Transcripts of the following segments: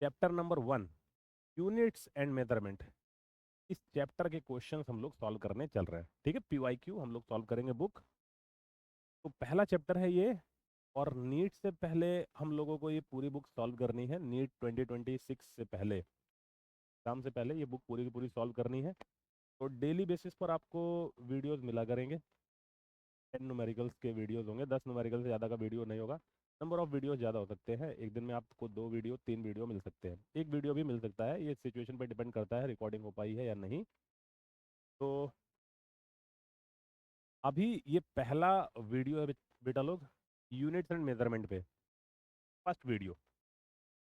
Chapter number 1, units and measurement. इस chapter के questions हम लोग सॉल्व करने चल रहे हैं। ठीक है, पीवाईक्यू हम लोग सॉल्व करेंगे बुक। तो पहला चैप्टर है ये। और नीट से पहले हम लोगों को ये पूरी बुक सॉल्व करनी है। नीट 2026 से पहले, एग्जाम से पहले ये बुक पूरी की पूरी सॉल्व करनी है। तो डेली बेसिस पर आपको वीडियोस मिला करेंगे। 10 न्यूमेरिकल्स के वीडियोस होंगे, 10 न्यूमेरिकल से ज़्यादा का वीडियो नहीं होगा। नंबर ऑफ वीडियोस ज़्यादा हो सकते हैं, एक दिन में आपको 2 वीडियो 3 वीडियो मिल सकते हैं, एक वीडियो भी मिल सकता है। ये सिचुएशन पर डिपेंड करता है रिकॉर्डिंग हो पाई है या नहीं। तो अभी ये पहला वीडियो है बेटा लोग, यूनिट्स एंड मेजरमेंट पे, फर्स्ट वीडियो।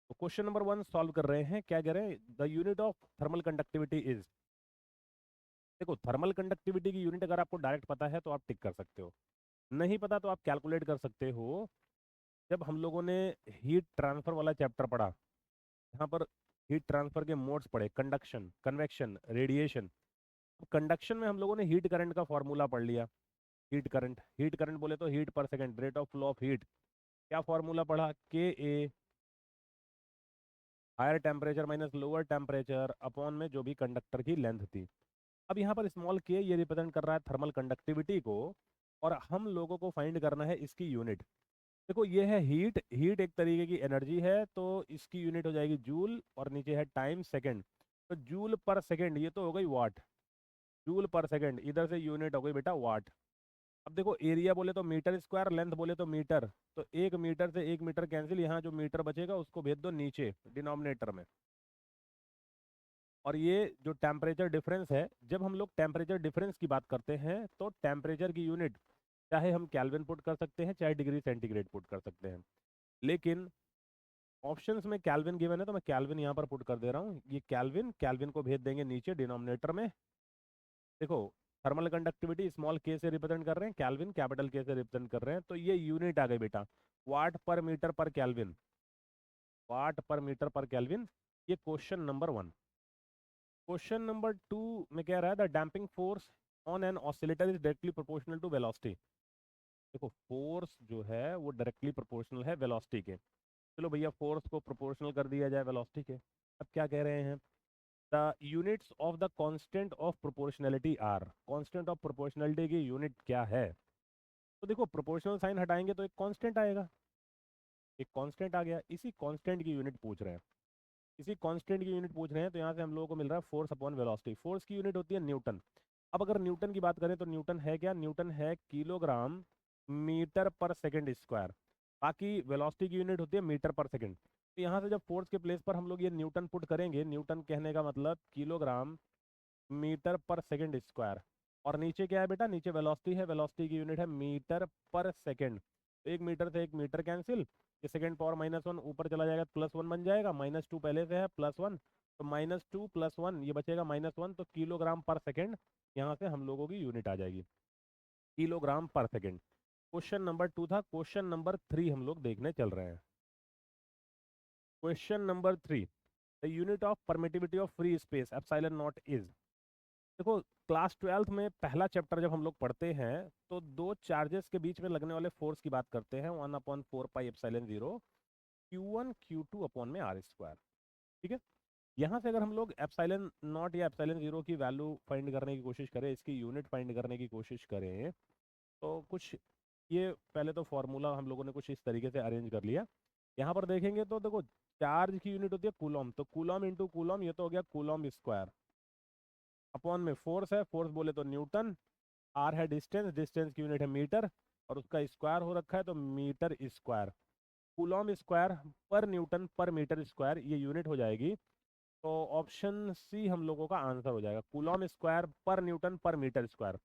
तो क्वेश्चन नंबर 1 सॉल्व कर रहे हैं। क्या कह रहे हैं? The unit of thermal conductivity is. देखो, थर्मल कंडक्टिविटी की यूनिट अगर आपको डायरेक्ट पता है तो आप टिक कर सकते हो, नहीं पता तो आप कैलकुलेट कर सकते हो। जब हम लोगों ने हीट ट्रांसफर वाला चैप्टर पढ़ा, यहाँ पर हीट ट्रांसफर के मोड्स पढ़े, कंडक्शन, कन्वेक्शन, रेडिएशन। कंडक्शन में हम लोगों ने हीट करंट का फॉर्मूला पढ़ लिया। हीट करंट बोले तो हीट पर second, rate of flow of heat. क्या फॉर्मूला पढ़ा? K A, higher temperature minus lower temperature upon में जो भी कंडक्टर की लेंथ थी। अब यहाँ पर स्मॉल के ये रिप्रेजेंट कर रहा है थर्मल कंडक्टिविटी को, और हम लोगों को फाइंड करना है इसकी यूनिट। देखो, ये है हीट। हीट एक तरीके की एनर्जी है, तो इसकी यूनिट हो जाएगी जूल, और नीचे है टाइम, सेकंड। तो जूल पर सेकंड, ये तो हो गई वाट। जूल पर सेकंड, इधर से यूनिट हो गई बेटा वाट। अब देखो, एरिया बोले तो मीटर स्क्वायर, लेंथ बोले तो मीटर। तो 1 मीटर से 1 मीटर कैंसिल, यहाँ जो मीटर बचेगा उसको भेज दो नीचे डिनोमिनेटर में। और ये जो टेम्परेचर डिफरेंस है, जब हम लोग टेम्परेचर डिफरेंस की बात करते हैं तो टेम्परेचर की यूनिट चाहे हम केल्विन पुट कर सकते हैं, चाहे डिग्री सेंटीग्रेड पुट कर सकते हैं। लेकिन ऑप्शंस में केल्विन गिवन है तो मैं केल्विन यहाँ पर पुट कर दे रहा हूँ। ये केल्विन, केल्विन को भेज देंगे नीचे डिनोमिनेटर में। देखो, थर्मल कंडक्टिविटी स्मॉल के से रिप्रेजेंट कर रहे हैं, केल्विन कैपिटल के से रिप्रेजेंट कर रहे हैं, तो ये यूनिट आ गई बेटा वाट पर मीटर पर केल्विन। वाट पर मीटर पर केल्विन। ये क्वेश्चन नंबर 1। क्वेश्चन नंबर 2 में कह रहा है the damping force on an oscillator is directly proportional to velocity. देखो, फोर्स जो है वो डायरेक्टली प्रोपोर्शनल है वेलोसिटी के। चलो भैया, फोर्स को प्रोपोर्शनल कर दिया जाए वेलोसिटी के। अब क्या कह रहे हैं? The units of the constant of proportionality are. Constant of proportionality की यूनिट क्या है? तो देखो, प्रोपोर्शनल साइन हटाएंगे तो एक कांस्टेंट आएगा। एक कांस्टेंट आ गया, इसी कांस्टेंट की यूनिट पूछ रहे हैं। इसी कांस्टेंट की यूनिट पूछ रहे हैं, तो यहाँ से हम लोगों को मिल रहा है फोर्स अपॉन वेलोसिटी। फोर्स की यूनिट होती है न्यूटन। अब अगर न्यूटन की बात करें तो न्यूटन है क्या? न्यूटन है किलोग्राम मीटर पर सेकंड स्क्वायर। बाकी वेलोसिटी की यूनिट होती है मीटर पर सेकंड। तो यहाँ से जब फोर्स के प्लेस पर हम लोग ये न्यूटन पुट करेंगे, न्यूटन कहने का मतलब किलोग्राम मीटर पर सेकंड स्क्वायर। और नीचे क्या है बेटा? नीचे वेलोसिटी है, वेलोसिटी की यूनिट है मीटर पर सेकंड। तो 1 मीटर से 1 मीटर कैंसिल, ये सेकंड पावर -1 ऊपर चला जाएगा, +1 बन जाएगा, -2 पहले से है, +1। तो -2 +1 ये बचेगा -1, तो किलोग्राम पर सेकंड यहाँ से हम लोगों की यूनिट आ जाएगी, किलोग्राम पर सेकंड। क्वेश्चन नंबर 2 था। क्वेश्चन नंबर 3 हम लोग देखने चल रहे हैं। Question number 3, the unit of permittivity of free space epsilon not is. देखो, क्लास 12th में पहला चैप्टर जब हम लोग पढ़ते हैं तो दो चार्जेस के बीच में लगने वाले फोर्स की बात करते हैं, 1/4πε0 Q1 Q2 अपॉन में R²। ठीक है, यहाँ से अगर हम लोग एप्सिलॉन नॉट या एप्सिलॉन जीरो की वैल्यू फाइंड करने की कोशिश करें, इसकी यूनिट फाइंड करने की कोशिश करें, तो कुछ ये पहले तो फॉर्मूला हम लोगों ने कुछ इस तरीके से अरेंज कर लिया। यहाँ पर देखेंगे तो देखो, चार्ज की यूनिट होती है कूलॉम, तो कूलॉम इंटू कूलॉम, ये तो हो गया कूलॉम स्क्वायर। अपॉन में फोर्स है, फोर्स बोले तो न्यूटन। आर है डिस्टेंस, डिस्टेंस की यूनिट है मीटर, और उसका स्क्वायर हो रखा है तो मीटर स्क्वायर। कूलॉम स्क्वायर पर न्यूटन पर मीटर स्क्वायर, ये यूनिट हो जाएगी। तो ऑप्शन सी हम लोगों का आंसर हो जाएगा, कूलॉम स्क्वायर पर न्यूटन पर मीटर स्क्वायर।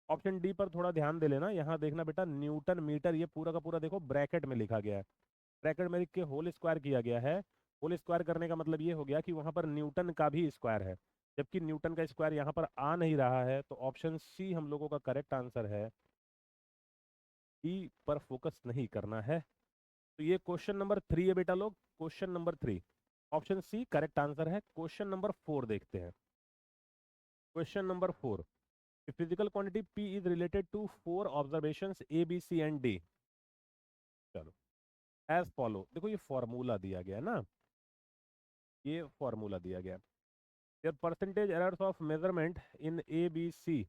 ऑप्शन डी पर थोड़ा ध्यान दे लेना, यहाँ देखना बेटा, न्यूटन मीटर ये पूरा का पूरा देखो ब्रैकेट में लिखा गया है। ब्रैकेट में लिख के होल स्क्वायर किया गया है। होल स्क्वायर करने का मतलब ये हो गया कि वहाँ पर न्यूटन का भी स्क्वायर है, जबकि न्यूटन का स्क्वायर यहाँ पर आ नहीं रहा है। तो ऑप्शन सी हम लोगों का करेक्ट आंसर है। डी पर फोकस नहीं करना है। तो ये क्वेश्चन नंबर 3 है बेटा लोग, question number 3। Option C correct answer है। क्वेश्चन नंबर 4 देखते हैं। Question number 4, physical quantity P is related to 4 observations A B C and D। चलो, एज फॉलो। देखो, ये फॉर्मूला दिया गया है ना, ये फॉर्मूला दिया गया। Their percentage errors of measurement in A, B, C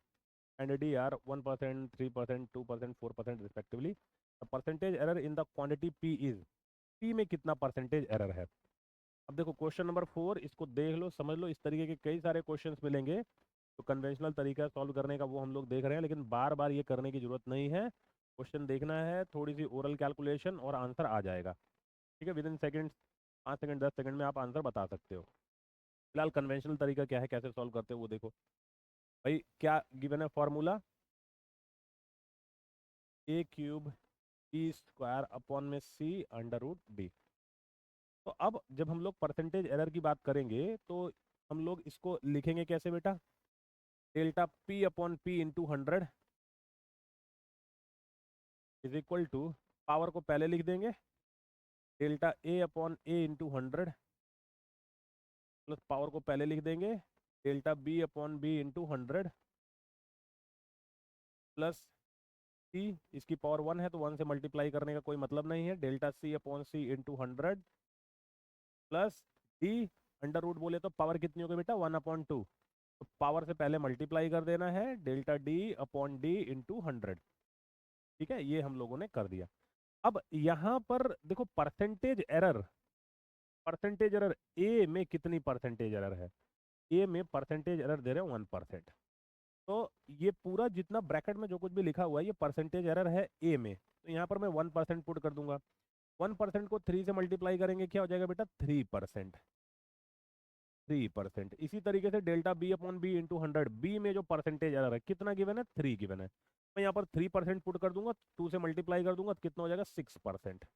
and D are 1%, 3%, 2%, 4% respectively. The percentage error in the quantity P is, P में कितना परसेंटेज एरर है। अब देखो क्वेश्चन नंबर 4, इसको देख लो, समझ लो, इस तरीके के कई सारे क्वेश्चंस मिलेंगे। तो कन्वेंशनल तरीका सॉल्व करने का वो हम लोग देख रहे हैं, लेकिन बार बार ये करने की जरूरत नहीं है। क्वेश्चन देखना है, थोड़ी सी ओरल कैलकुलेशन और आंसर आ जाएगा। ठीक है, with in seconds, 5 second 10 second में आप आंसर बता सकते हो। फिलहाल कन्वेंशनल तरीका क्या है, कैसे सॉल्व करते हो वो देखो। भाई क्या गिवन है फॉर्मूला, ए क्यूब बी स्क्वायर अपॉन में सी अंडर रूट डी। तो अब जब हम लोग परसेंटेज एरर की बात करेंगे तो हम लोग इसको लिखेंगे कैसे बेटा, delta P upon P into 100 is equal to, power को पहले लिख देंगे, delta A upon A into 100 plus power को पहले लिख देंगे, delta B upon B into 100 plus C, इसकी पावर 1 है तो 1 से मल्टीप्लाई करने का कोई मतलब नहीं है, delta C upon C into 100 plus D, under root बोले तो पावर कितनी होगी बेटा, 1/2। तो पावर से पहले मल्टीप्लाई कर देना है, delta D upon D into 100। ठीक है, ये हम लोगों ने कर दिया। अब यहाँ पर देखो परसेंटेज एरर ए में कितनी परसेंटेज एरर है, ए में परसेंटेज एरर दे रहे हैं 1%। तो ये पूरा जितना ब्रैकेट में जो कुछ भी लिखा हुआ है ये परसेंटेज एरर है ए में, तो यहाँ पर मैं 1% पुट कर दूंगा। 1% को 3 से मल्टीप्लाई करेंगे क्या हो जाएगा बेटा, 3%। 3%। इसी तरीके से delta B upon B into 100, B में जो परसेंटेज एरर है कितना गिवन है, 3 गिवन है, मैं यहाँ पर 3% पुट कर दूंगा, 2 से मल्टीप्लाई कर दूंगा तो कितना हो जाएगा, 6%।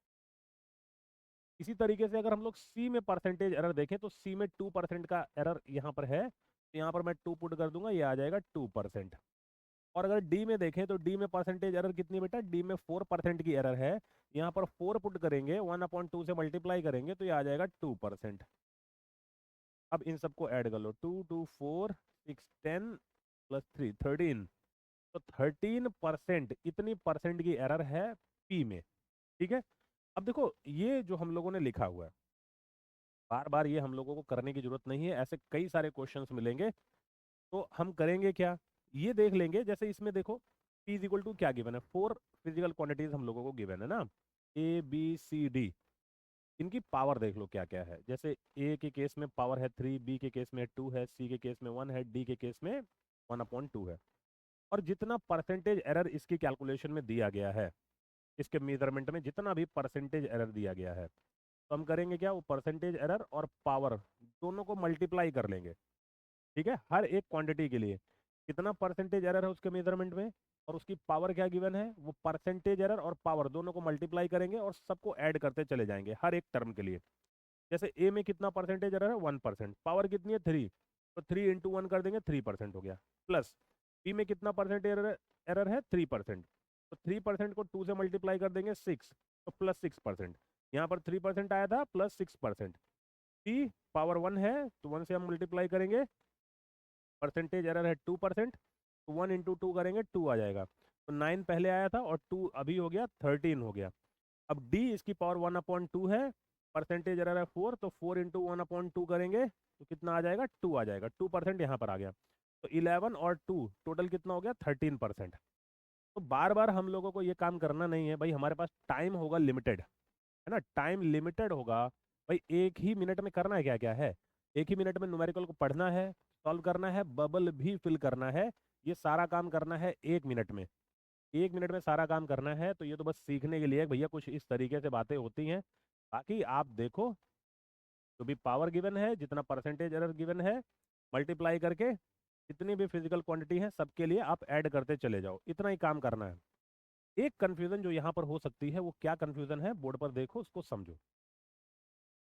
इसी तरीके से अगर हम लोग सी में परसेंटेज एरर देखें तो सी में 2% का एरर यहाँ पर है, तो यहाँ पर मैं 2 पुट कर दूंगा, ये आ जाएगा 2%। और अगर डी में देखें तो डी में परसेंटेज एरर कितनी बेटा, डी में 4% की एरर है, यहाँ पर 4 पुट करेंगे, 1/2 से मल्टीप्लाई करेंगे तो ये आ जाएगा 2%। अब इन सबको ऐड कर लो, 2 2 4 6 10 प्लस 3 13, तो 13% इतनी परसेंट की एरर है पी में। ठीक है, अब देखो ये जो हम लोगों ने लिखा हुआ है, बार बार ये हम लोगों को करने की जरूरत नहीं है, ऐसे कई सारे क्वेश्चंस मिलेंगे। तो हम करेंगे क्या, ये देख लेंगे, जैसे इसमें देखो P इज इक्वल टू क्या गिवन है, 4 फिजिकल क्वांटिटीज हम लोगों को गिवन है ना, ए बी सी डी। इनकी पावर देख लो क्या क्या है, जैसे ए के केस में पावर है 3, बी के केस में 2 है, सी के केस में 1 है, डी के केस में 1/2 है। और जितना परसेंटेज एरर इसकी कैलकुलेशन में दिया गया है, इसके मेजरमेंट में जितना भी परसेंटेज एरर दिया गया है, तो हम करेंगे क्या, वो परसेंटेज एरर और पावर दोनों को मल्टीप्लाई कर लेंगे। ठीक है, हर एक क्वांटिटी के लिए कितना परसेंटेज एरर है उसके मेजरमेंट में और उसकी पावर क्या गिवन है, वो परसेंटेज एरर और पावर दोनों को मल्टीप्लाई करेंगे और सबको ऐड करते चले जाएंगे हर एक टर्म के लिए। जैसे ए में कितना परसेंटेज एरर है, 1%, पावर कितनी है 3, तो 3 इंटू 1 कर देंगे, 3% हो गया। प्लस बी में कितना परसेंटेज एरर है, 3%, तो 3% को 2 से मल्टीप्लाई कर देंगे 6, तो प्लस 6%। यहाँ पर 3% आया था प्लस 6%। सी पावर 1 है तो 1 से हम मल्टीप्लाई करेंगे, परसेंटेज एरर है 2%, तो 1 इंटू 2 करेंगे 2 आ जाएगा, तो 9 पहले आया था और 2 अभी हो गया 13 हो गया। अब डी इसकी पावर 1/2 है, परसेंटेज एरर है 4, तो 4 इंटू 1/2 करेंगे तो कितना आ जाएगा, 2 आ जाएगा, 2% यहाँ पर आ गया, तो 11 और 2 टोटल कितना हो गया, 13%। तो बार बार हम लोगों को ये काम करना नहीं है भाई, हमारे पास टाइम होगा लिमिटेड, है ना, टाइम लिमिटेड होगा भाई, एक ही मिनट में करना है क्या क्या है, एक ही मिनट में न्यूमेरिकल को पढ़ना है, सॉल्व करना है, बबल भी फिल करना है, ये सारा काम करना है 1 मिनट में। 1 मिनट में सारा काम करना है, तो ये तो बस सीखने के लिए है भैया, कुछ इस तरीके से बातें होती हैं। बाकी आप देखो, जो भी पावर गिवन है, जितना परसेंटेज एरर गिवन है, मल्टीप्लाई करके जितनी भी फिजिकल क्वांटिटी है सबके लिए आप ऐड करते चले जाओ, इतना ही काम करना है। एक कंफ्यूजन जो यहाँ पर हो सकती है, वो क्या कंफ्यूजन है, बोर्ड पर देखो उसको समझो।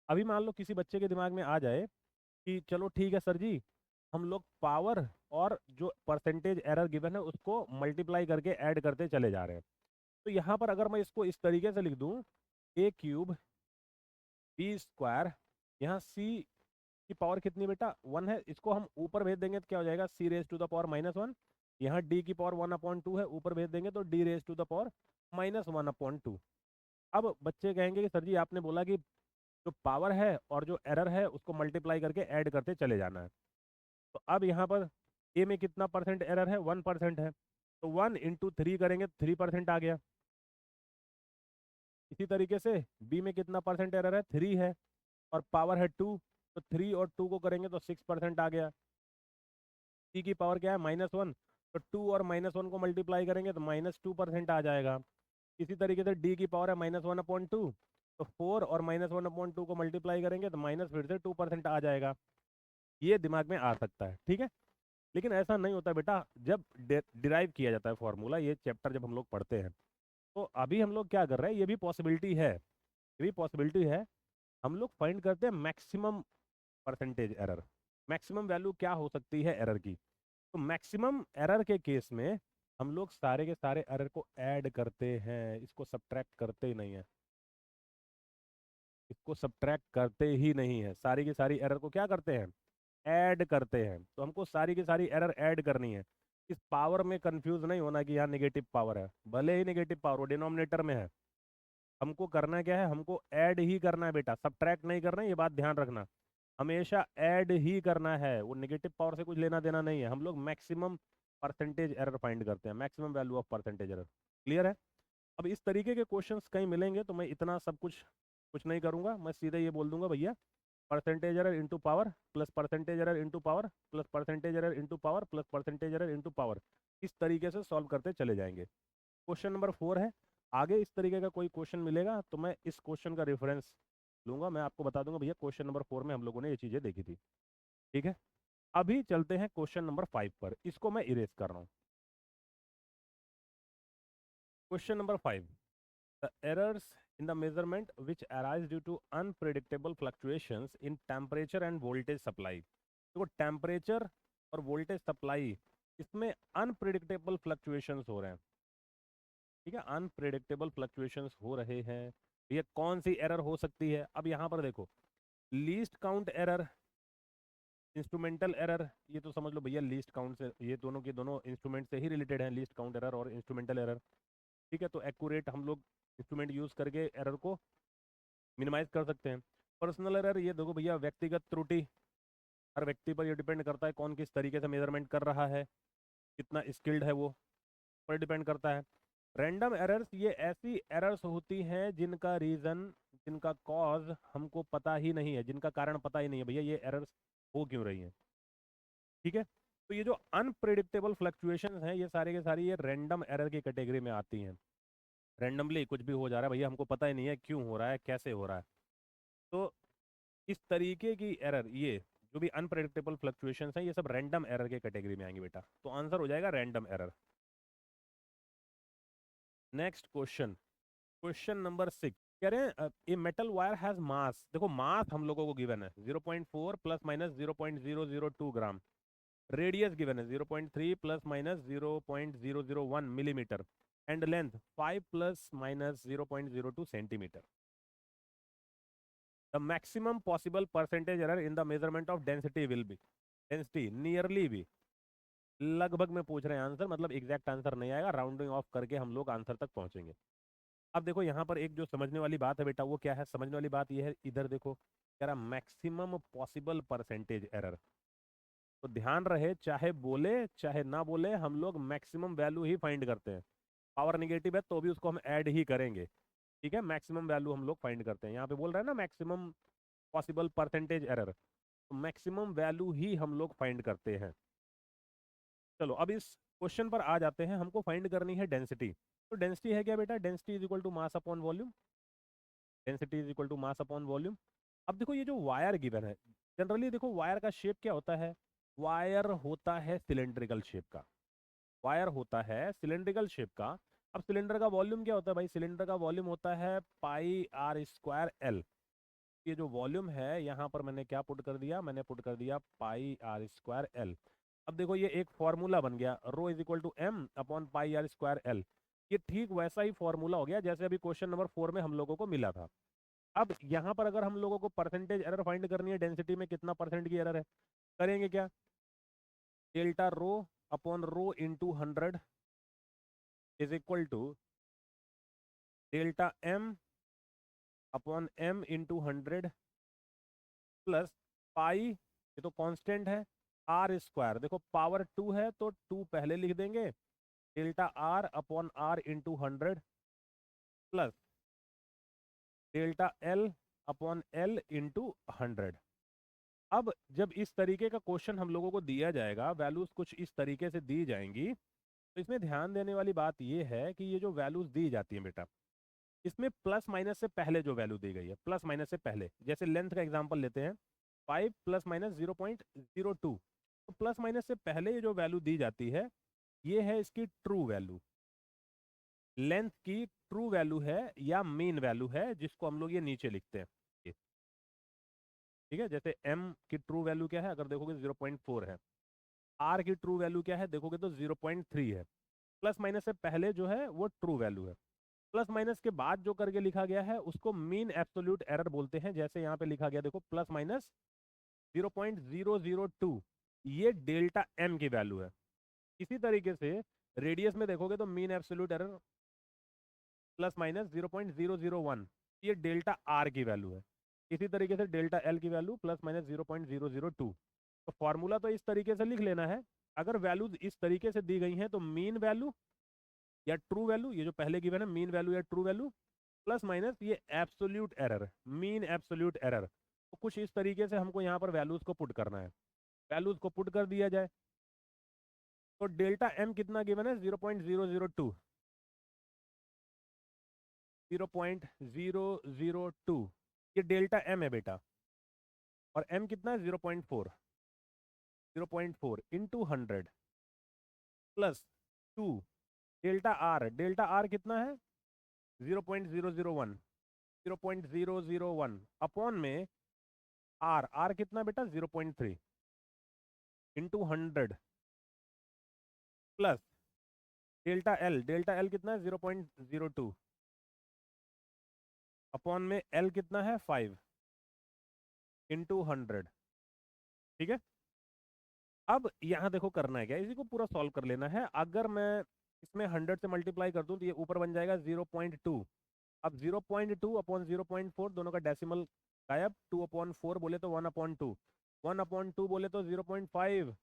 अभी मान लो किसी बच्चे के दिमाग में आ जाए कि चलो ठीक है सर जी, हम लोग पावर और जो परसेंटेज एरर गिवन है उसको मल्टीप्लाई करके ऐड करते चले जा रहे हैं। तो यहाँ पर अगर मैं इसको इस तरीके से लिख दूं, ए क्यूब बी स्क्वायर, यहाँ सी की पावर कितनी बेटा, 1 है, इसको हम ऊपर भेज देंगे तो क्या हो जाएगा, सी रेज टू द पावर -1। यहाँ डी की पावर 1/2 है, ऊपर भेज देंगे तो D raise to the power -1/2। अब बच्चे कहेंगे कि सर जी आपने बोला कि जो पावर है और जो एरर है उसको मल्टीप्लाई करके ऐड करते चले जाना है। तो अब यहाँ पर ए में कितना परसेंट एरर है, 1% है, तो 1 × 3 करेंगे तो 3% आ गया। इसी तरीके से बी में कितना परसेंट एरर है, 3 है, और पावर है 2, तो 3 और 2 को करेंगे तो 6% आ गया। सी की पावर क्या है, -1, तो 2 और -1 को मल्टीप्लाई करेंगे तो -2% आ जाएगा। इसी तरीके से डी की पावर है -1/2, तो 4 और -1/2 को मल्टीप्लाई करेंगे तो माइनस फिर से 2% आ जाएगा। ये दिमाग में आ सकता है, ठीक है। लेकिन ऐसा नहीं होता बेटा, जब डिराइव किया जाता है फॉर्मूला, ये चैप्टर जब हम लोग पढ़ते हैं, तो अभी हम लोग क्या कर रहे हैं, ये भी पॉसिबिलिटी है, ये भी पॉसिबिलिटी है। हम लोग फाइंड करते हैं maximum percentage error. Maximum value क्या हो सकती है एरर की, तो मैक्सिमम एरर के केस में हम लोग सारे के सारे एरर को ऐड करते हैं, इसको सब्ट्रैक्ट करते ही नहीं है, इसको सब्ट्रैक्ट करते ही नहीं है, सारी की सारी एरर को क्या करते हैं, ऐड करते हैं। तो हमको सारी की सारी एरर ऐड करनी है। इस पावर में कंफ्यूज नहीं होना कि यहाँ नेगेटिव पावर है, भले ही नेगेटिव पावर वो डिनोमिनेटर में है, हमको करना क्या है, हमको ऐड ही करना है बेटा, सब्ट्रैक्ट नहीं करना है, ये बात ध्यान रखना। हमेशा ऐड ही करना है, वो नेगेटिव पावर से कुछ लेना देना नहीं है। हम लोग मैक्सिमम परसेंटेज एरर फाइंड करते हैं, maximum value of percentage error. Clear है। अब इस तरीके के क्वेश्चंस कहीं मिलेंगे तो मैं इतना सब कुछ नहीं करूंगा, मैं सीधे ये बोल दूंगा भैया percentage error into power plus percentage error into power plus percentage error into power plus percentage error into power. इस तरीके से सॉल्व करते चले जाएंगे। क्वेश्चन नंबर 4 है। आगे इस तरीके का कोई क्वेश्चन मिलेगा तो मैं इस क्वेश्चन का रेफरेंस लूंगा, मैं आपको बता दूंगा भैया क्वेश्चन नंबर 4 में हम लोगों ने ये चीजें देखी थी। ठीक है, अभी चलते हैं क्वेश्चन नंबर 5 पर, इसको मैं इरेज कर रहा हूँ। Question number 5, the errors in the measurement which arise due to unpredictable fluctuations in temperature and voltage supply। देखो टेम्परेचर और वोल्टेज सप्लाई, इसमें अनप्रिडिक्टेबल फ्लक्चुएशंस हो रहे हैं। ठीक है, अनप्रिडिक्टेबल फ्लक्चुएशंस हो रहे हैं। ये कौन सी एरर हो सकती है, अब यहाँ पर देखो, least count error, instrumental error, ये तो समझ लो भैया लीस्ट काउंट से, ये दोनों के दोनों इंस्ट्रूमेंट से ही रिलेटेड हैं, लीस्ट काउंट एरर और इंस्ट्रूमेंटल एरर। ठीक है, तो एक्यूरेट हम लोग इंस्ट्रूमेंट यूज करके एरर को मिनिमाइज कर सकते हैं। पर्सनल एरर, ये देखो भैया व्यक्तिगत त्रुटि, हर व्यक्ति पर ये डिपेंड करता है कौन किस तरीके से मेजरमेंट कर रहा है, कितना स्किल्ड है वो, पर डिपेंड करता है। रैंडम एरर्स, ये ऐसी एरर्स होती हैं जिनका रीजन, जिनका कॉज हमको पता ही नहीं है, जिनका कारण पता ही नहीं है भैया ये एरर्स हो क्यों रही हैं। ठीक है, तो ये जो अनप्रिडिक्टेबल फ्लक्चुएशंस हैं, ये सारे के सारी ये रैंडम एरर की कैटेगरी में आती हैं। रैंडमली कुछ भी हो जा रहा है भैया, हमको पता ही नहीं है क्यों हो रहा है, कैसे हो रहा है। तो इस तरीके की एरर, ये जो भी अनप्रेडिक्टेबल फ्लक्चुएशंस हैं, ये सब रैंडम एरर के कैटेगरी में आएंगे बेटा, तो आंसर हो जाएगा random error. Next question, question number 6, कह रहे हैं ए मेटल वायर हैज मास, देखो मास हम लोगों को गिवन है 0.4 प्लस माइनस 0.002 ग्राम, रेडियस गिवन है 0.3 plus minus 0.001 millimetre, and length 5 plus minus 0.02 centimetre. The maximum possible percentage error in the measurement of density will be, density nearly भी, लगभग में पूछ रहे हैं आंसर, मतलब एग्जैक्ट आंसर नहीं आएगा, राउंडिंग ऑफ करके हम लोग आंसर तक पहुंचेंगे। अब देखो यहाँ पर एक जो समझने वाली बात है बेटा, वो क्या है, समझने वाली बात ये है, इधर देखो कह रहा मैक्सिमम पॉसिबल परसेंटेज एरर, तो ध्यान रहे चाहे बोले चाहे ना बोले हम लोग मैक्सिमम वैल्यू ही फाइंड करते हैं। पावर निगेटिव है तो भी उसको हम ऐड ही करेंगे। ठीक है, मैक्सिमम वैल्यू हम लोग फाइंड करते हैं, यहाँ पे बोल रहे हैं ना मैक्सिमम पॉसिबल परसेंटेज एरर, तो मैक्सिमम वैल्यू ही हम लोग फाइंड करते हैं। चलो अब इस क्वेश्चन पर आ जाते हैं, हमको फाइंड करनी है डेंसिटी। तो डेंसिटी है क्या बेटा, density is equal to mass upon volume, density is equal to mass upon volume. अब देखो ये जो वायर गिवन है, जनरली देखो वायर का शेप क्या होता है, वायर होता है सिलेंड्रिकल शेप का, वायर होता है सिलेंड्रिकल शेप का। अब सिलेंडर का वॉल्यूम क्या होता है भाई, सिलेंडर का वॉल्यूम होता है पाई आर स्क्वायर एल। ये जो वॉल्यूम है यहाँ पर मैंने क्या पुट कर दिया, मैंने पुट कर दिया पाई आर स्क्वायर एल। अब देखो ये एक फॉर्मूला बन गया, rho is equal to M upon pi R square L. ये ठीक वैसा ही फॉर्मूला हो गया जैसे अभी क्वेश्चन नंबर 4 में हम लोगों को मिला था। अब यहाँ पर अगर हम लोगों को परसेंटेज एरर फाइंड करनी है, डेंसिटी में कितना परसेंट की एरर है, करेंगे क्या, delta rho upon rho into 100 is equal to delta M upon m into 100 plus pi, ये तो कांस्टेंट है, आर स्क्वायर, देखो पावर 2 है तो 2 पहले लिख देंगे, delta R upon R into 100 plus delta L upon L into 100। अब जब इस तरीके का क्वेश्चन हम लोगों को दिया जाएगा, वैल्यूज कुछ इस तरीके से दी जाएंगी, तो इसमें ध्यान देने वाली बात यह है कि ये जो वैल्यूज दी जाती हैं बेटा, इसमें प्लस माइनस से पहले जो वैल्यू दी गई है, प्लस माइनस से पहले, जैसे लेंथ का एग्जांपल लेते हैं 5 प्लस माइनस 0.02, तो प्लस माइनस से पहले ये जो वैल्यू दी जाती है ये है इसकी ट्रू वैल्यू, लेंथ की ट्रू वैल्यू है या मीन वैल्यू है, जिसको हम लोग ये नीचे लिखते हैं ये, ठीक है। जैसे m की ट्रू वैल्यू क्या है, अगर देखोगे 0.4 है, r की ट्रू वैल्यू क्या है देखोगे तो 0.3 है। प्लस माइनस से पहले जो है वो ट्रू वैल्यू है, प्लस माइनस के बाद जो करके लिखा गया है उसको मीन एब्सोल्यूट एरर बोलते हैं। जैसे यहाँ पे लिखा गया देखो प्लस माइनस 0.002, ये डेल्टा एम की वैल्यू है। इसी तरीके से रेडियस में देखोगे तो mean absolute error plus minus 0.001, ये डेल्टा आर की वैल्यू है। इसी तरीके से डेल्टा एल की वैल्यू प्लस माइनस 0.002। तो फॉर्मूला तो इस तरीके से लिख लेना है। अगर वैल्यूज इस तरीके से दी गई हैं तो मीन वैल्यू या ट्रू वैल्यू, ये जो पहले गिवन है मीन वैल्यू या ट्रू वैल्यू, प्लस माइनस ये absolute error, mean absolute error, तो कुछ इस तरीके से हमको यहाँ पर वैल्यूज को पुट करना है। वैल्यूज को पुट कर दिया जाए तो डेल्टा एम कितना गिवन है 0.002, 0.002, ये डेल्टा एम है बेटा, और एम कितना है 0.4, 0.4 इंटू 100 प्लस 2 डेल्टा आर कितना है 0.001, 0.001 अपॉन में आर कितना बेटा 0.3 इंटू 100 प्लस डेल्टा एल कितना है 0.02 अपॉन में एल कितना है 5 इंटू 100, ठीक है। अब यहाँ देखो करना है क्या, इसी को पूरा सॉल्व कर लेना है। अगर मैं इसमें 100 से मल्टीप्लाई कर दूं तो ये ऊपर बन जाएगा 0.2। अब 0.2 अपॉन 0.4 दोनों का डेसिमल गायब, 2 अपॉन 4 बोले तो 1/2, 1/2 बोले तो 0.5,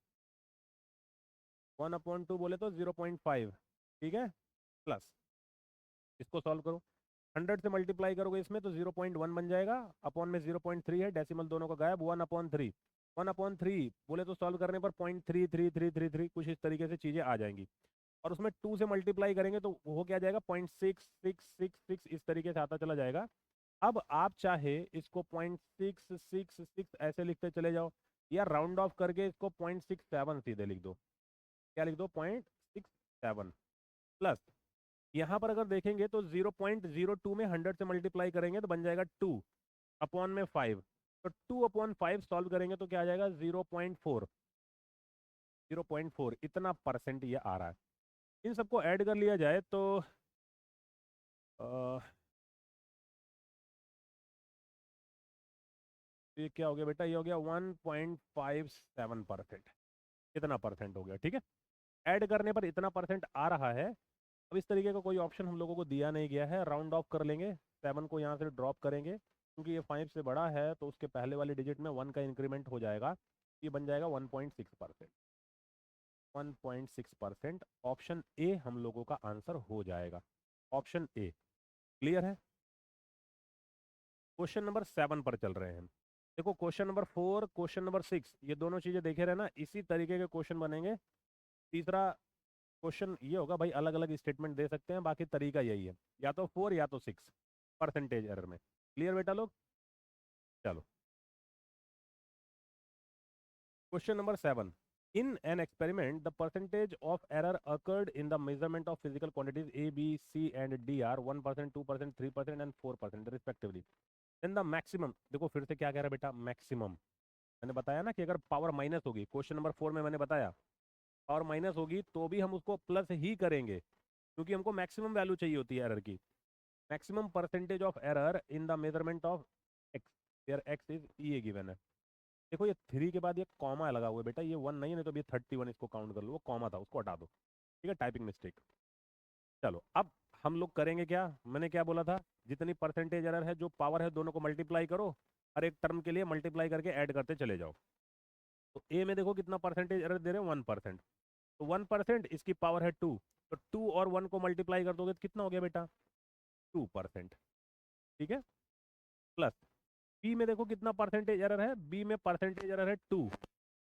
1/2 बोले तो 0.5, ठीक है। प्लस इसको सॉल्व करो, 100 से मल्टीप्लाई करोगे इसमें तो 0.1 बन जाएगा, अपॉन में 0.3 है, डेसिमल दोनों का गायब, 1/3, 1/3 बोले तो सॉल्व करने पर 0.33333 कुछ इस तरीके से चीज़ें आ जाएंगी। और उसमें 2 से मल्टीप्लाई करेंगे तो वो क्या जाएगा 0.6666, इस तरीके से आता चला जाएगा। अब आप चाहे इसको 0.666 ऐसे लिखते चले जाओ, या राउंड ऑफ करके इसको 0.67 सीधे लिख दो। क्या लिख दो 0.67 प्लस, यहाँ पर अगर देखेंगे तो 0.02 में 100 से मल्टीप्लाई करेंगे तो बन जाएगा 2 अपॉन में 5, तो 2 अपॉन 5 सॉल्व करेंगे तो क्या आ जाएगा 0.4, 0.4 इतना परसेंट ये आ रहा है। इन सबको ऐड कर लिया जाए तो ये क्या हो गया बेटा, ये हो गया 1.57%, इतना परसेंट हो गया, ठीक है। ऐड करने पर इतना परसेंट आ रहा है। अब इस तरीके का कोई ऑप्शन हम लोगों को दिया नहीं गया है, राउंड ऑफ कर लेंगे, 7 को यहाँ से ड्रॉप करेंगे क्योंकि ये 5 से बड़ा है तो उसके पहले वाले डिजिट में 1 का इंक्रीमेंट हो जाएगा, ये बन जाएगा 1.6%, 1.6%। ऑप्शन ए हम लोगों का आंसर हो जाएगा, ऑप्शन ए। क्लियर है। क्वेश्चन नंबर 7 पर चल रहे हैं। देखो क्वेश्चन नंबर 4, क्वेश्चन नंबर 6, ये दोनों चीजें देखे रहना, इसी तरीके के क्वेश्चन बनेंगे। तीसरा क्वेश्चन ये होगा भाई, अलग अलग स्टेटमेंट दे सकते हैं, बाकी तरीका यही है, या तो 4 या तो 6 परसेंटेज एरर में। क्लियर बेटा लोग। चलो question number 7, in an experiment the percentage of error occurred in the measurement of physical quantities a b c and d are 1%, 2%, 3% and 4% respectively, then the maximum, देखो फिर से क्या कह रहा है बेटा, मैक्सिमम। मैंने बताया ना कि अगर पावर माइनस होगी, क्वेश्चन नंबर 4 में मैंने बताया पावर माइनस होगी तो भी हम उसको प्लस ही करेंगे क्योंकि हमको मैक्सिमम वैल्यू चाहिए होती है एरर की। Maximum percentage of error in the measurement of x, where x is ये गिवन है। देखो ये 3 के बाद ये कॉमा लगा हुआ है बेटा, ये 1 नहीं है, नहीं तो ये 31 इसको काउंट कर लो, वो कॉमा था उसको हटा दो, ठीक है, टाइपिंग मिस्टेक। चलो अब हम लोग करेंगे क्या, मैंने क्या बोला था, जितनी परसेंटेज एरर है जो पावर है दोनों को मल्टीप्लाई करो, हर एक टर्म के लिए मल्टीप्लाई करके ऐड करते चले जाओ। तो ए में देखो कितना परसेंटेज एरर दे रहे हैं, 1%। तो 1%, इसकी पावर है 2, तो 2 और 1 को मल्टीप्लाई कर दोगे तो कितना हो गया बेटा, 2%। ठीक है। प्लस बी में देखो कितना परसेंटेज एरर है, बी में परसेंटेज एरर है 2,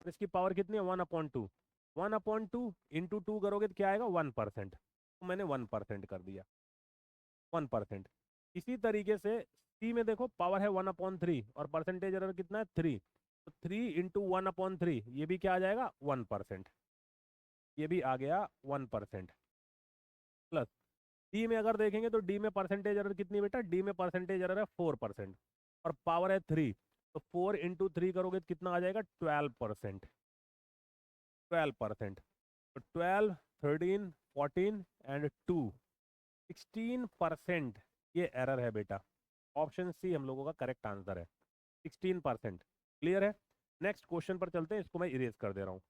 और इसकी पावर कितनी है, 1/2। 1/2 इंटू 2 करोगे तो क्या आएगा, 1%। तो मैंने 1% कर दिया, 1%। इसी तरीके से सी में देखो पावर है 1/3 और परसेंटेज एरर कितना है, 3। तो 3 इंटू 1/3, ये भी क्या आ जाएगा, 1%। ये भी आ गया 1%। प्लस डी में अगर देखेंगे तो डी में परसेंटेज एरर कितनी बेटा, डी में परसेंटेज एरर है 4%, और पावर है 3। तो 4 इंटू 3 करोगे तो कितना आ जाएगा, 12%। 12%। तो 12, 13, 14 एंड 2, 16% ये एरर है बेटा। ऑप्शन सी हम लोगों का करेक्ट आंसर है, 16%। क्लियर है। नेक्स्ट क्वेश्चन पर चलते हैं, इसको मैं इरेज कर दे रहा हूँ।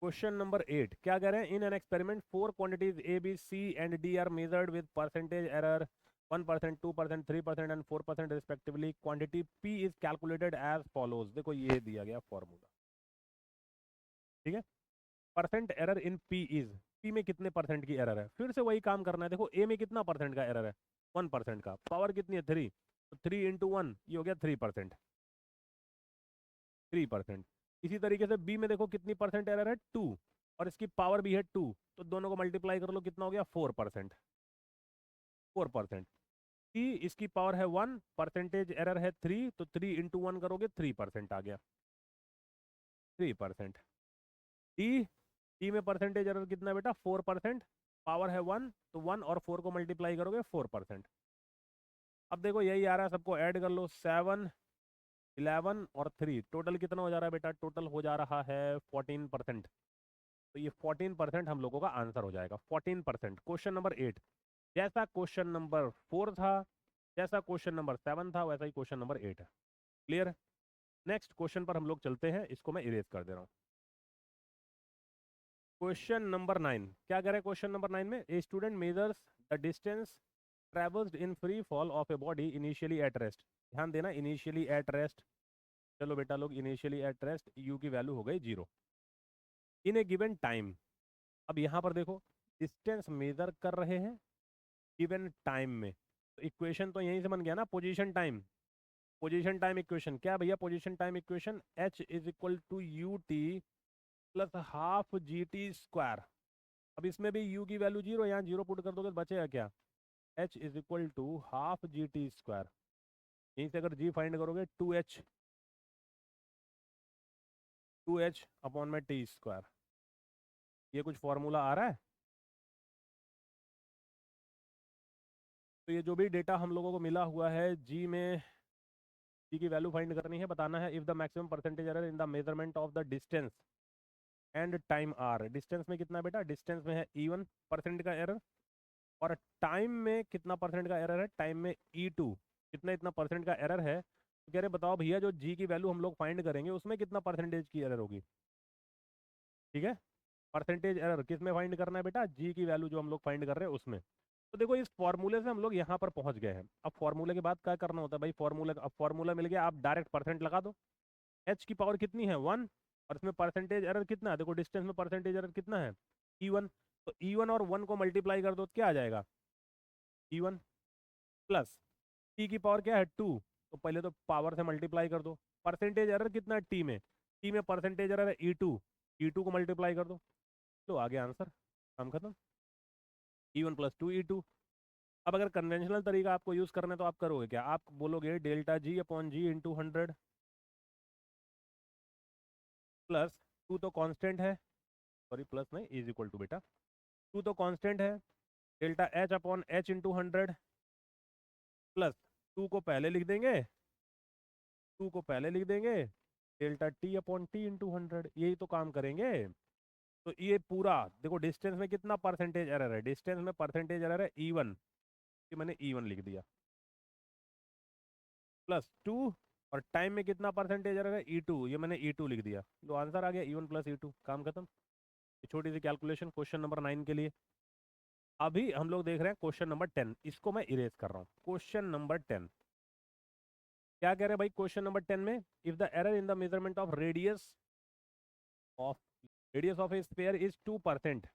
क्वेश्चन नंबर 8 क्या कह रहे हैं, in an experiment 4 quantities a b c and d are measured with percentage error 1%, 2%, 3% and 4% respectively. Quantity p is calculated as follows. देखो ये दिया गया फॉर्मूला, ठीक है। Percent error in p is, p में कितने परसेंट की एरर है, फिर से वही काम करना है। देखो ए में कितना परसेंट का एरर है, 1% का, पावर कितनी है 3, तो 3 इंटू 1 ये हो गया 3%। 3%। इसी तरीके से बी में देखो कितनी परसेंट एरर है, 2, और इसकी पावर भी है 2, तो दोनों को मल्टीप्लाई कर लो, कितना हो गया, 4%। 4%। सी, इसकी पावर है 1, परसेंटेज एरर है 3, तो 3 इंटू 1 करोगे 3% आ गया, 3%। डी, डी में परसेंटेज एरर कितना है बेटा, 4%, पावर है 1, तो 1 और 4 को मल्टीप्लाई करोगे 4%। अब देखो यही आ रहा है, सबको ऐड कर लो, 7, 11 और 3, टोटल कितना हो जा रहा है बेटा, टोटल हो जा रहा है 14%। तो ये 14% हम लोगों का आंसर हो जाएगा, 14%। क्वेश्चन नंबर 8, जैसा क्वेश्चन नंबर 4 था, जैसा क्वेश्चन नंबर 7 था, वैसा ही क्वेश्चन नंबर 8 है। क्लियर। नेक्स्ट क्वेश्चन पर हम लोग चलते हैं, इसको मैं इरेज कर दे रहा हूँ। क्वेश्चन नंबर 9 क्या कह रहे हैं, क्वेश्चन नंबर 9 में a student measures the distance travelled in free fall of a body initially at rest. ध्यान देना, इनिशियली एट रेस्ट। चलो बेटा लोग, इनिशियली एट रेस्ट, यू की वैल्यू हो गई 0 इन ए गिवन टाइम। अब यहाँ पर देखो डिस्टेंस मेजर कर रहे हैं गिवन टाइम में, तो इक्वेशन तो यहीं से बन गया ना, position time. Position time equation क्या है भैया, position time equation h is equal to u t plus half g t square. अब इसमें भी u की वैल्यू 0, यहाँ 0 पुट कर दोगे तो बचेगा क्या, h is equal to half g t square. यहीं से अगर g फाइंड करोगे 2h अपॉन में टी स्क्वायर। ये कुछ फॉर्मूला आ रहा है। तो ये जो भी डेटा हम लोगों को मिला हुआ है, g में g की वैल्यू फाइंड करनी है, बताना है if the maximum percentage error in the measurement of the distance and time are. Distance में कितना बेटा, डिस्टेंस में है E1% का एरर, और टाइम में कितना परसेंट का एरर है, टाइम में E2 कितना, इतना परसेंट का एरर है। तो कह रहे बताओ भैया जो जी की वैल्यू हम लोग फाइंड करेंगे उसमें कितना परसेंटेज की एरर होगी। ठीक है। परसेंटेज एरर किस में फाइंड करना है बेटा, जी की वैल्यू जो हम लोग फाइंड कर रहे हैं उसमें। तो देखो इस फॉर्मूले से हम लोग यहाँ पर पहुंच गए हैं। अब फॉर्मूले के बाद क्या करना होता है भाई, फॉर्मूला, अब फॉर्मूला मिल गया, आप डायरेक्ट परसेंट लगा दो। एच की पावर कितनी है 1, और इसमें परसेंटेज एरर कितना है, देखो डिस्टेंस में परसेंटेज एरर कितना है E1, तो E1 और 1 को मल्टीप्लाई कर दो तो क्या आ जाएगा, E1 प्लस टी की पावर क्या है 2, तो पहले तो पावर से मल्टीप्लाई कर दो। परसेंटेज एरर कितना है टी में परसेंटेज एरर है E2 को मल्टीप्लाई कर दो, तो आ गया आंसर, काम खत्म। E1 plus 2E2। अब अगर कन्वेंशनल तरीका आपको यूज करना है तो आप करोगे क्या, आप बोलोगे डेल्टा जी अपॉन जी इंटू 100 प्लस 2 तो कांस्टेंट है, सॉरी प्लस नहीं, इज इक्वल टू बेटा, 2 तो कांस्टेंट है, delta H upon H into 100 plus 2 को पहले लिख देंगे, 2 को पहले लिख देंगे, delta T upon T into 100, यही तो काम करेंगे। तो ये पूरा देखो डिस्टेंस में कितना परसेंटेज एरर है, डिस्टेंस में परसेंटेज एरर है E1, कि मैंने E1 लिख दिया, प्लस 2, और टाइम में कितना परसेंटेज एरर है E2, ये मैंने E2 लिख दिया, तो आंसर आ गया E1 प्लस E2, काम खत्म। छोटी सी कैलकुलेशन क्वेश्चन नंबर 9 के लिए। अभी हम लोग देख रहे हैं क्वेश्चन नंबर 10, इसको मैं इरेज कर रहा हूँ। क्वेश्चन नंबर 10 क्या कह रहे हैं भाई? क्वेश्चन नंबर 10 में if the error in the measurement of radius of A sphere is 2%,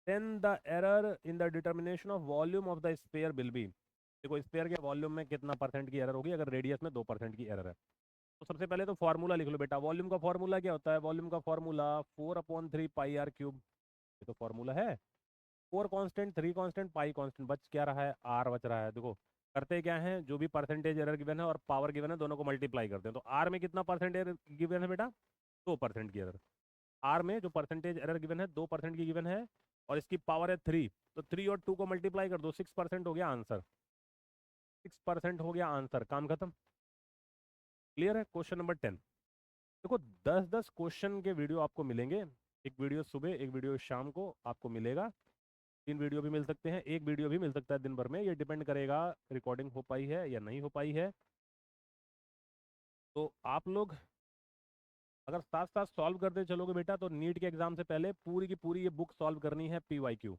then the error in the determination of volume of the sphere will be। देखो स्फीयर के वॉल्यूम में कितना परसेंट की एरर होगी अगर radius में 2% की एरर है। तो सबसे पहले तो फॉर्मूला लिख लो बेटा। वॉल्यूम का फॉर्मूला क्या होता है? वॉल्यूम का फॉर्मूला 4/3 पाई r क्यूब। ये तो फॉर्मूला है। 4 कांस्टेंट, 3 कांस्टेंट, पाई कांस्टेंट, बच क्या रहा है? आर बच रहा है। देखो करते क्या है, जो भी परसेंटेज एरर गिवन है और पावर गिवन है दोनों को मल्टीप्लाई करते हैं। तो आर में कितना परसेंटेज गिवन है बेटा? 2% की एरर। आर में जो परसेंटेज एरर गिवन है 2% की गिवन है और इसकी पावर है 3, तो 3 और 2 को मल्टीप्लाई कर दो, 6% हो गया आंसर। 6% हो गया आंसर, काम खत्म। क्लियर है? Question number 10। देखो 10-10 क्वेश्चन के वीडियो आपको मिलेंगे। एक वीडियो सुबह, एक वीडियो शाम को आपको मिलेगा। 3 वीडियो भी मिल सकते हैं, एक वीडियो भी मिल सकता है दिन भर में। ये डिपेंड करेगा रिकॉर्डिंग हो पाई है या नहीं हो पाई है। तो आप लोग अगर साथ साथ सॉल्व करते चलोगे बेटा तो नीट के एग्जाम से पहले पूरी की पूरी ये बुक सॉल्व करनी है। PYQ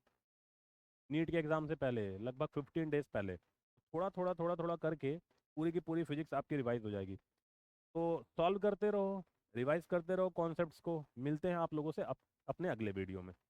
नीट के एग्जाम से पहले लगभग 15 डेज पहले थोड़ा थोड़ा थोड़ा थोड़ा करके पूरी की पूरी फिजिक्स आपकी रिवाइज हो जाएगी। तो सॉल्व करते रहो, रिवाइज करते रहो कॉन्सेप्ट्स को। मिलते हैं आप लोगों से अपने अगले वीडियो में।